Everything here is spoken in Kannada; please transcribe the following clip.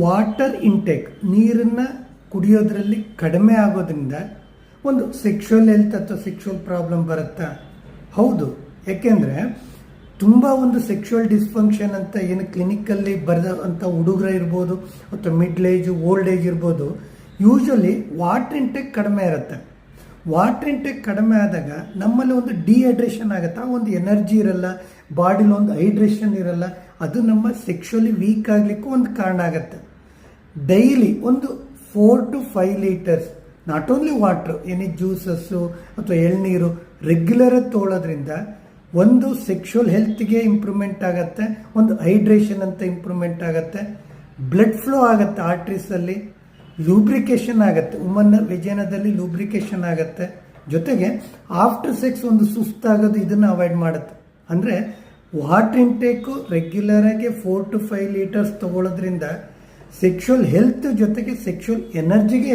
ವಾಟರ್ ಇಂಟೇಕ್, ನೀರನ್ನು ಕುಡಿಯೋದ್ರಲ್ಲಿ ಕಡಿಮೆ ಆಗೋದ್ರಿಂದ ಒಂದು ಸೆಕ್ಷುವಲ್ ಹೆಲ್ತ್ ಅಥವಾ ಸೆಕ್ಷುವಲ್ ಪ್ರಾಬ್ಲಮ್ ಬರುತ್ತಾ? ಹೌದು. ಯಾಕೆಂದರೆ ತುಂಬ ಒಂದು ಸೆಕ್ಷುವಲ್ ಡಿಸ್ಫಂಕ್ಷನ್ ಅಂತ ಏನು ಕ್ಲಿನಿಕಲ್ಲಿ ಬರೆದಂಥ ಹುಡುಗರ ಇರ್ಬೋದು ಅಥವಾ ಮಿಡ್ಲ್ ಏಜ್ ಓಲ್ಡ್ ಏಜ್ ಇರ್ಬೋದು, ಯೂಶ್ವಲಿ ವಾಟರ್ ಇಂಟೇಕ್ ಕಡಿಮೆ ಇರುತ್ತೆ. ವಾಟರ್ ಇಂಟೇಕ್ ಕಡಿಮೆ ಆದಾಗ ನಮ್ಮಲ್ಲಿ ಒಂದು ಡಿಹೈಡ್ರೇಷನ್ ಆಗುತ್ತೆ, ಆ ಒಂದು ಎನರ್ಜಿ ಇರಲ್ಲ, ಬಾಡಿಲಿ ಒಂದು ಹೈಡ್ರೇಷನ್ ಇರಲ್ಲ, ಅದು ನಮ್ಮ ಸೆಕ್ಷುವಲಿ ವೀಕ್ ಆಗಲಿಕ್ಕೂ ಒಂದು ಕಾರಣ ಆಗುತ್ತೆ. ಡೈಲಿ ಒಂದು 4 to 5 litres not only water, ಏನೇ ಜ್ಯೂಸಸ್ಸು ಅಥವಾ ಎಳ್ನೀರು ರೆಗ್ಯುಲರಾಗಿ ತೊಗೊಳೋದ್ರಿಂದ ಒಂದು ಸೆಕ್ಷುವಲ್ ಹೆಲ್ತ್ಗೆ ಇಂಪ್ರೂವ್ಮೆಂಟ್ ಆಗುತ್ತೆ, ಒಂದು ಹೈಡ್ರೇಷನ್ ಅಂತ ಇಂಪ್ರೂವ್ಮೆಂಟ್ ಆಗುತ್ತೆ, ಬ್ಲಡ್ ಫ್ಲೋ ಆಗುತ್ತೆ ಆರ್ಟ್ರೀಸಲ್ಲಿ, ಲೂಬ್ರಿಕೇಷನ್ ಆಗುತ್ತೆ, ವುಮನ್ನ ವಿಜಯನದಲ್ಲಿ ಲೂಬ್ರಿಕೇಷನ್ ಆಗುತ್ತೆ, ಜೊತೆಗೆ ಆಫ್ಟರ್ ಸೆಕ್ಸ್ ಒಂದು ಸುಸ್ತಾಗೋದು ಇದನ್ನು ಅವಾಯ್ಡ್ ಮಾಡುತ್ತೆ. ಅಂದರೆ ವಾಟರ್ ಇಂಟೇಕು ರೆಗ್ಯುಲರಾಗಿ 4 to 5 ಲೀಟರ್ಸ್ ತೊಗೊಳೋದ್ರಿಂದ ಸೆಕ್ಷುವಲ್ ಹೆಲ್ತ್ ಜೊತೆಗೆ ಸೆಕ್ಷುವಲ್ ಎನರ್ಜಿಗೆ